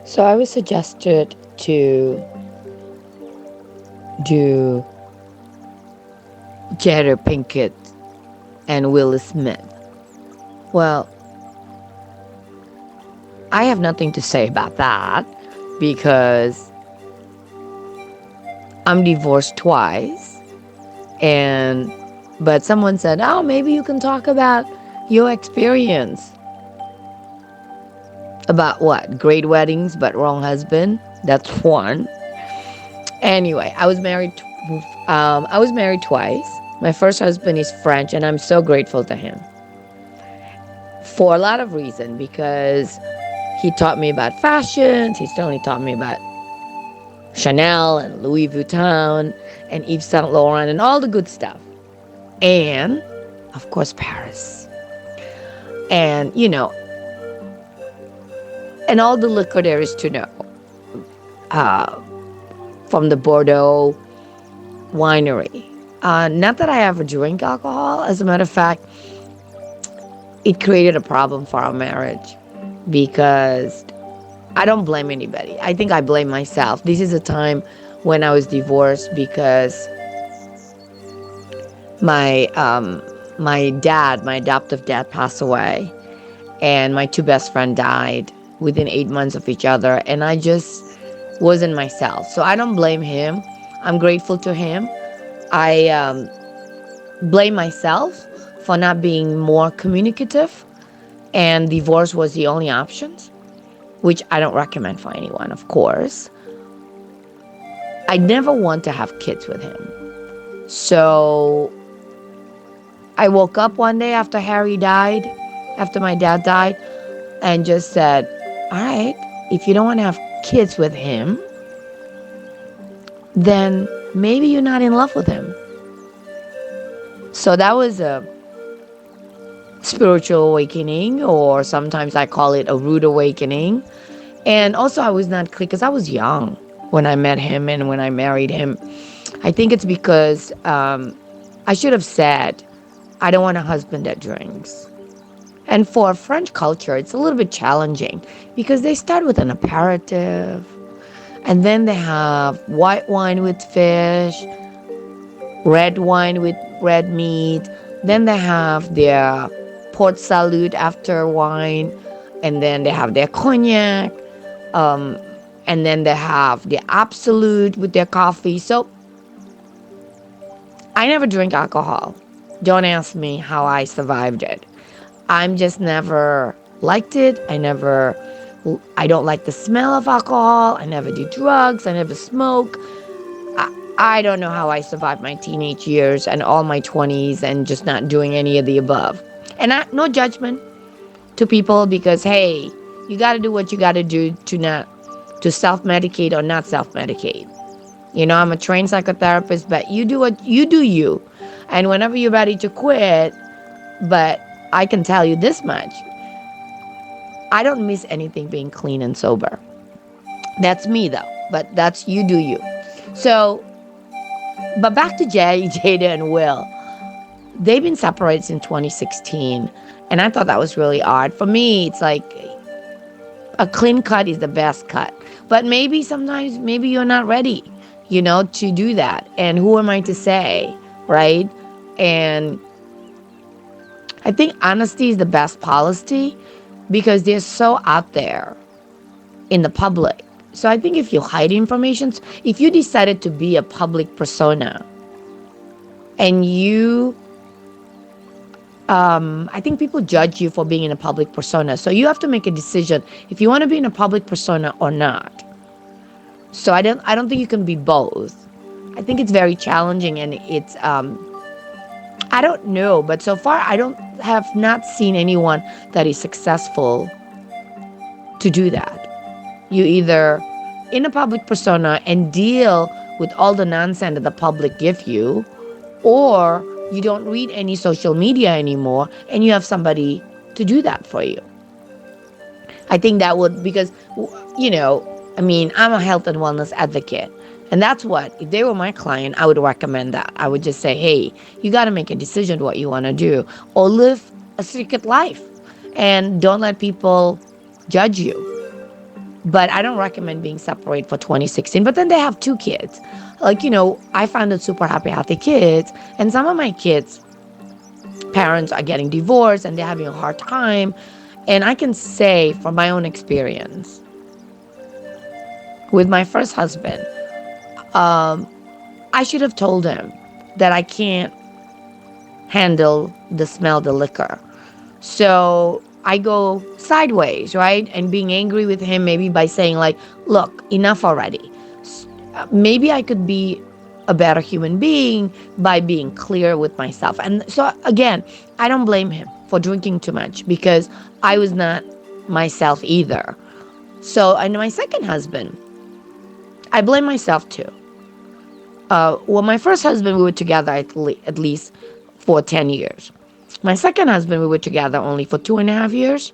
So I was suggested to do Jada Pinkett and Will Smith. Well, I have nothing to say about that because I'm divorced twice. And but someone said, "Oh, maybe you can talk about your experience about what? Great weddings but wrong husband." That's one. Anyway, I was married twice. My first husband is French, and I'm so grateful to him for a lot of reasons because he taught me about fashions. He certainly taught me about Chanel and Louis Vuitton and Yves Saint Laurent and all the good stuff. And of course, Paris. And, and all the liquor there is to know. Uh, from the Bordeaux winery. Not that I ever drink alcohol. As a matter of fact, it created a problem for our marriage because I don't blame anybody. I think I blame myself. This is a time when I was divorced because my dad, my adoptive dad, passed away, and my two best friends died within 8 months of each other, and I just wasn't myself. So I don't blame him. I'm grateful to him. I blame myself for not being more communicative, and divorce was the only option, which I don't recommend for anyone, of course. I never want to have kids with him. So I woke up one day after Harry died, after my dad died, and just said, all right, if you don't want to have kids with him, then maybe you're not in love with him. So that was a spiritual awakening, or sometimes I call it a rude awakening. And also I was not clear because I was young when I met him and when I married him. I think it's because I should have said, I don't want a husband that drinks. And for French culture, it's a little bit challenging because they start with an aperitif, and then they have white wine with fish, red wine with red meat. Then they have their port salut after wine, and then they have their cognac, and then they have the absolute with their coffee. So I never drink alcohol. Don't ask me how I survived it. I'm just never liked it. I don't like the smell of alcohol. I never do drugs. I never smoke. I don't know how I survived my teenage years and all my 20s and just not doing any of the above. And no judgment to people because, hey, you got to do what you got to do to self-medicate or not self-medicate. I'm a trained psychotherapist, but you do what you do you. And whenever you're ready to quit, but I can tell you this much. I don't miss anything being clean and sober. That's me though, but that's you do you. So, but back to Jada and Will. They've been separated since 2016. And I thought that was really odd. For me, it's like a clean cut is the best cut. But sometimes you're not ready, to do that. And who am I to say, right? And I think honesty is the best policy because they're so out there in the public. So I think if you hide information, if you decided to be a public persona and I think people judge you for being in a public persona. So you have to make a decision if you want to be in a public persona or not. So I don't think you can be both. I think it's very challenging, and it's I don't know, but so far I have not seen anyone that is successful to do that. You either in a public persona and deal with all the nonsense that the public give you, or you don't read any social media anymore and you have somebody to do that for you. I think that would, because, I'm a health and wellness advocate. And that's what, if they were my client, I would recommend that. I would just say, hey, you got to make a decision what you want to do, or live a secret life and don't let people judge you. But I don't recommend being separate for 2016. But then they have 2 kids. Like, I founded Super Happy Healthy Kids, and some of my kids' parents are getting divorced and they're having a hard time. And I can say from my own experience, with my first husband, um, I should have told him that I can't handle the smell of the liquor. So I go sideways, right? And being angry with him, maybe by saying, like, look, enough already. Maybe I could be a better human being by being clear with myself. And so, again, I don't blame him for drinking too much because I was not myself either. So, and my second husband, I blame myself too. Well, my first husband, we were together at least for 10 years. My second husband, we were together only for 2.5 years.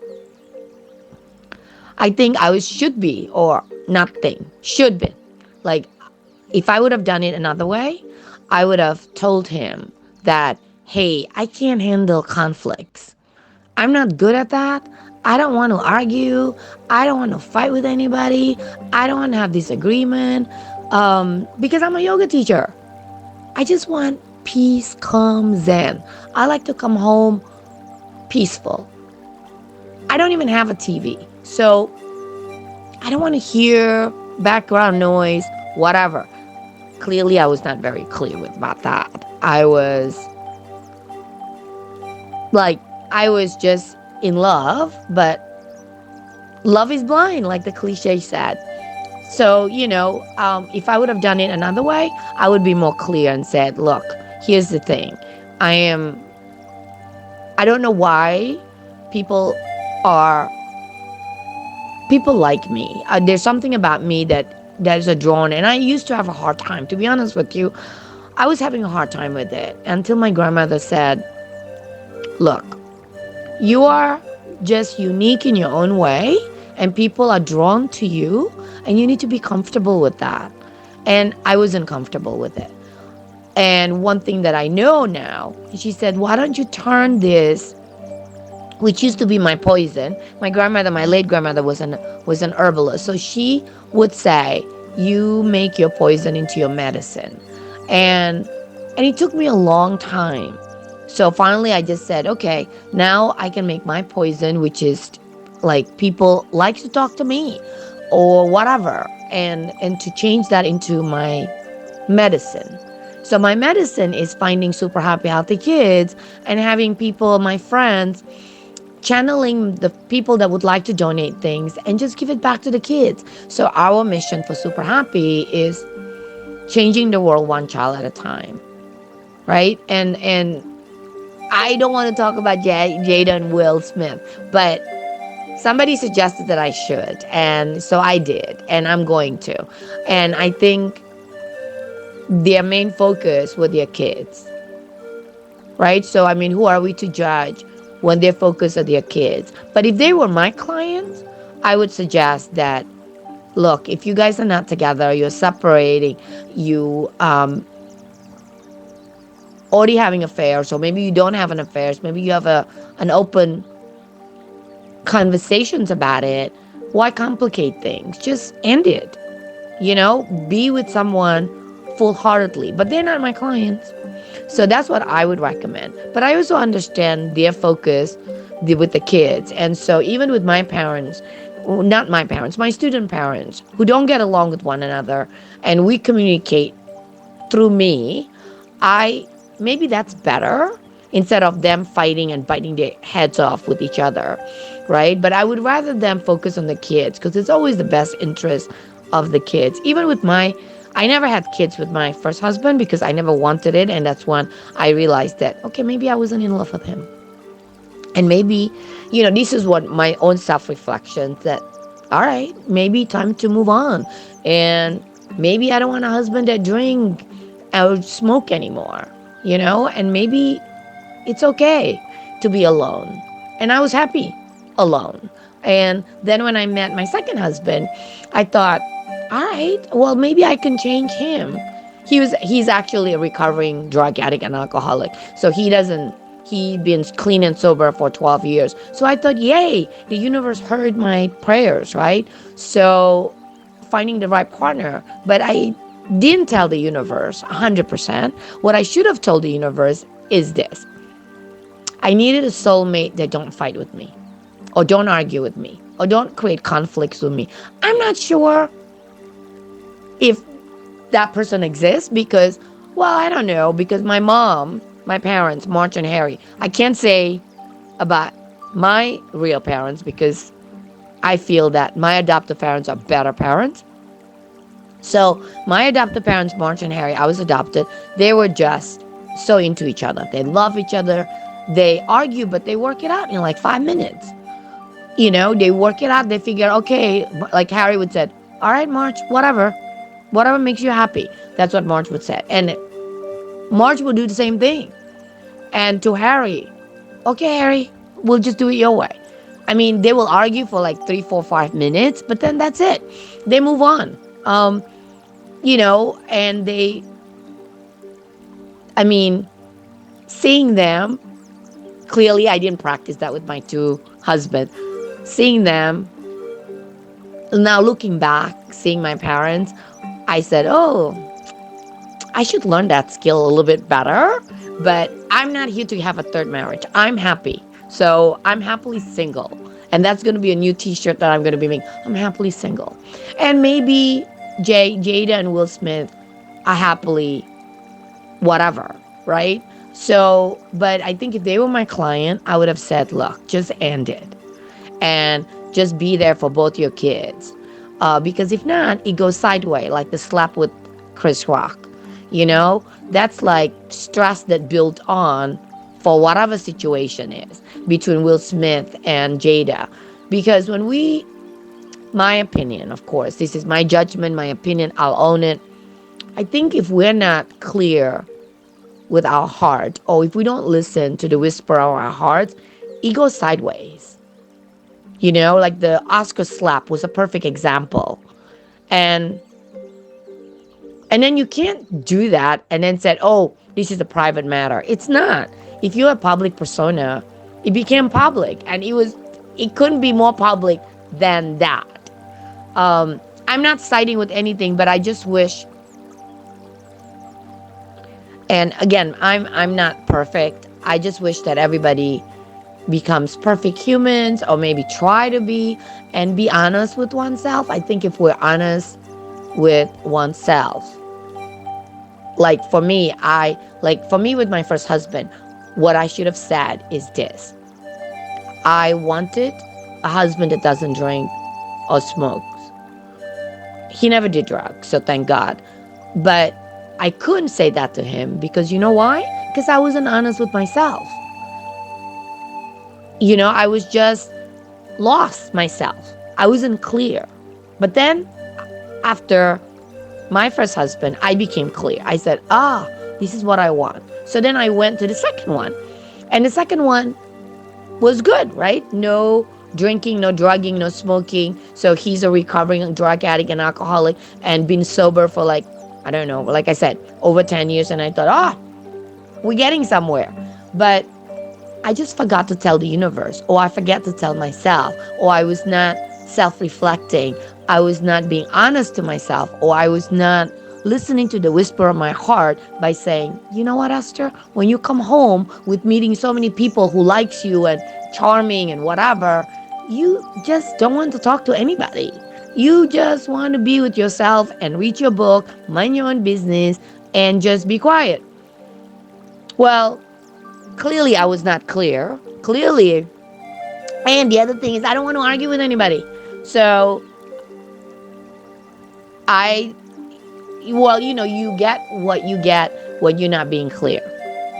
I think should be, or not think, should be. Like, if I would have done it another way, I would have told him that, hey, I can't handle conflicts. I'm not good at that. I don't want to argue. I don't want to fight with anybody. I don't want to have disagreement because I'm a yoga teacher. I just want peace, calm, zen. I like to come home peaceful. I don't even have a TV. So I don't want to hear background noise, whatever. Clearly, I was not very clear about that. I was just in love, but love is blind, like the cliche said. So, if I would have done it another way, I would be more clear and said, look, here's the thing. I don't know why people like me. There's something about me that is a drawn, and I used to have a hard time, to be honest with you. I was having a hard time with it until my grandmother said, look, you are just unique in your own way, and people are drawn to you, and you need to be comfortable with that. And I wasn't comfortable with it. And one thing that I know now, she said, why don't you turn this, which used to be my poison. My grandmother, my late grandmother, was an herbalist. So she would say, you make your poison into your medicine. And it took me a long time. So finally I just said, okay, now I can make my poison, which is like people like to talk to me or whatever, and to change that into my medicine. So my medicine is finding super happy, healthy kids and having people, my friends, channeling the people that would like to donate things and just give it back to the kids. So our mission for Super Happy is changing the world one child at a time, right? And I don't want to talk about Jada and Will Smith, but somebody suggested that I should, and so I did, and I'm going to. And I think their main focus were their kids, right? So, I mean, who are we to judge when their focus are their kids? But if they were my clients, I would suggest that, look, if you guys are not together, you're separating, you already having affairs, or maybe you don't have an affair, maybe you have an open conversations about it, why complicate things? Just end it. Be with someone full-heartedly. But they're not my clients. So that's what I would recommend. But I also understand their focus with the kids. And so even with my parents, not my parents, my student parents, who don't get along with one another, and we communicate through me, maybe that's better instead of them fighting and biting their heads off with each other, right? But I would rather them focus on the kids, because it's always the best interest of the kids. Even with I never had kids with my first husband because I never wanted it, and that's when I realized that, okay, maybe I wasn't in love with him. And maybe, this is what my own self-reflection, that, all right, maybe time to move on. And maybe I don't want a husband that drink or smoke anymore, and maybe it's okay to be alone. And I was happy alone. And then when I met my second husband, I thought, all right, well, maybe I can change him. He's actually a recovering drug addict and alcoholic. So he He'd been clean and sober for 12 years. So I thought, yay, the universe heard my prayers, right? So finding the right partner. But I didn't tell the universe 100%. What I should have told the universe is this: I needed a soulmate that don't fight with me, or don't argue with me, or don't create conflicts with me. I'm not sure if that person exists because, well, I don't know, because my parents, March and Harry, I can't say about my real parents because I feel that my adoptive parents are better parents. So my adoptive parents, March and Harry, I was adopted. They were just so into each other. They love each other. They argue, but they work it out in like 5 minutes. They work it out. They figure, okay, like Harry would say, all right, March, whatever makes you happy. That's what March would say. And March would do the same thing. And to Harry, okay, Harry, we'll just do it your way. I mean, they will argue for like 3, 4, 5 minutes, but then that's it. They move on. And I mean, seeing them, clearly I didn't practice that with my two husbands. Seeing them, now looking back, seeing my parents, I said, oh, I should learn that skill a little bit better, but I'm not here to have a third marriage. I'm happy. So I'm happily single. And that's going to be a new t-shirt that I'm going to be making. I'm happily single. And maybe Jada and Will Smith are happily whatever, right? So, but I think if they were my client, I would have said, look, just end it. And just be there for both your kids. Because if not, it goes sideways, like the slap with Chris Rock. That's like stress that built on for whatever situation is between Will Smith and Jada. Because my opinion, of course, this is my judgment, my opinion, I'll own it. I think if we're not clear with our heart, or if we don't listen to the whisper of our hearts, it goes sideways. Like the Oscar slap was a perfect example. And then you can't do that and then say, oh, this is a private matter. It's not. If you're a public persona, it became public. And it couldn't be more public than that. I'm not siding with anything, but I just wish, and again, I'm not perfect. I just wish that everybody becomes perfect humans, or maybe try to be, and be honest with oneself. I think if we're honest with oneself, like for me with my first husband, what I should have said is this: I wanted a husband that doesn't drink or smokes. He never did drugs, so thank God. But I couldn't say that to him because you know why? Because I wasn't honest with myself. I was just lost myself. I wasn't clear. But then after my first husband, I became clear. I said, this is what I want. So then I went to the second one. And the second one was good, right? No drinking, no drugging, no smoking. So he's a recovering drug addict and alcoholic and been sober for like, I don't know, like I said, over 10 years. And I thought, we're getting somewhere. But I just forgot to tell the universe, or I forgot to tell myself, or I was not self-reflecting. I was not being honest to myself, or I was not listening to the whisper of my heart by saying, you know what, Esther, when you come home with meeting so many people who likes you and charming and whatever, you just don't want to talk to anybody. You just want to be with yourself and read your book, mind your own business, and just be quiet. Well, clearly I was not clear. Clearly. And the other thing is I don't want to argue with anybody. So you get when you're not being clear.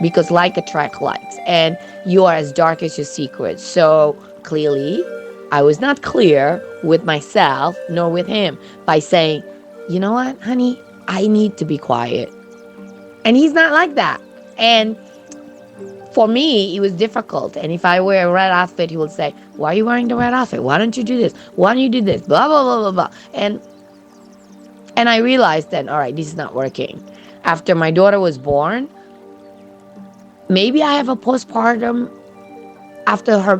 Because like attract likes. And you are as dark as your secrets. So clearly, I was not clear with myself nor with him by saying, you know what, honey, I need to be quiet. And he's not like that. And for me, it was difficult. And if I wear a red outfit, he would say, why are you wearing the red outfit? Why don't you do this? Why don't you do this? Blah, blah, blah, blah, blah. And I realized that, all right, this is not working. After my daughter was born, Maybe I have a postpartum after her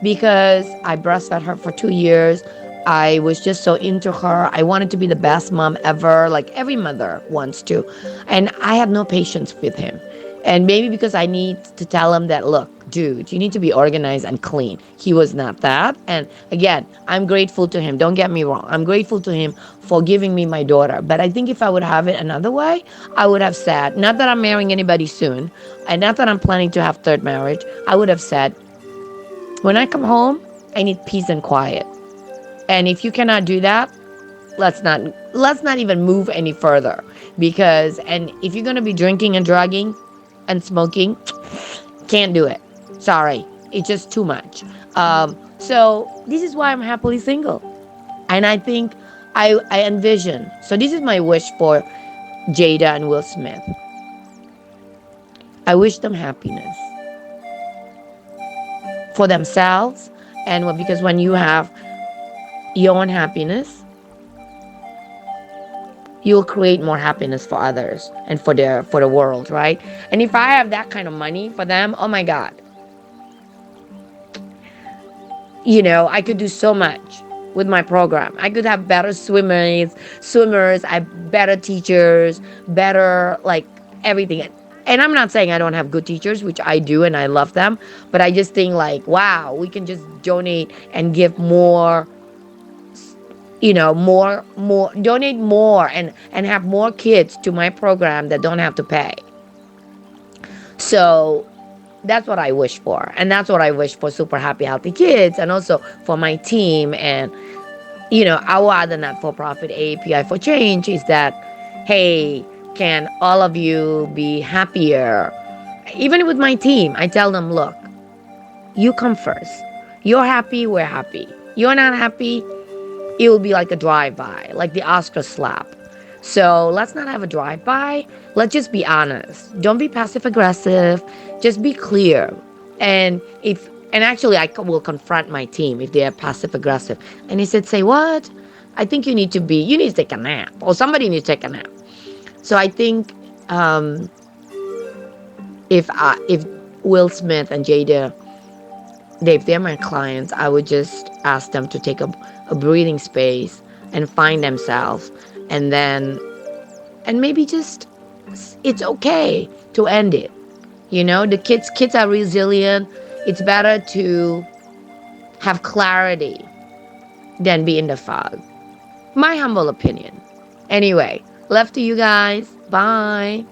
because I breastfed her for 2 years. I was just so into her. I wanted to be the best mom ever, like every mother wants to. And I had no patience with him. And maybe because I need to tell him that, look, dude, you need to be organized and clean. He was not that. And again, I'm grateful to him. Don't get me wrong. I'm grateful to him for giving me my daughter. But I think if I would have it another way, I would have said, not that I'm marrying anybody soon, and not that I'm planning to have third marriage, I would have said, when I come home, I need peace and quiet. And if you cannot do that, let's not even move any further. Because and if you're gonna be drinking and drugging and smoking, can't do it. Sorry, it's just too much. So this is why I'm happily single. And I think I envision. So this is my wish for Jada and Will Smith. I wish them happiness for themselves, and because when you have your own happiness, you'll create more happiness for others and for the world, right? And if I have that kind of money for them, oh my God, I could do so much with my program. I could have better swimmers, I better teachers, better like everything. And I'm not saying I don't have good teachers, which I do and I love them, but I just think like, wow, we can just donate and give more, more donate more and have more kids to my program that don't have to pay. So that's what I wish for. And that's what I wish for super happy, healthy kids, and also for my team. And, our other not for profit API for change is that, hey, can all of you be happier? Even with my team, I tell them, look, you come first. You're happy, we're happy. You're not happy, it will be like a drive-by, like the Oscar slap. So let's not have a drive-by. Let's just be honest. Don't be passive-aggressive. Just be clear. And actually, I will confront my team if they are passive-aggressive. And he said, say what? I think you need to take a nap. Or somebody needs to take a nap. So I think if Will Smith and Jada, if they're my clients, I would just ask them to take a breathing space and find themselves, and maybe just, it's okay to end it. The kids are resilient. It's better to have clarity than be in the fog. My humble opinion. Anyway, love to you guys. Bye.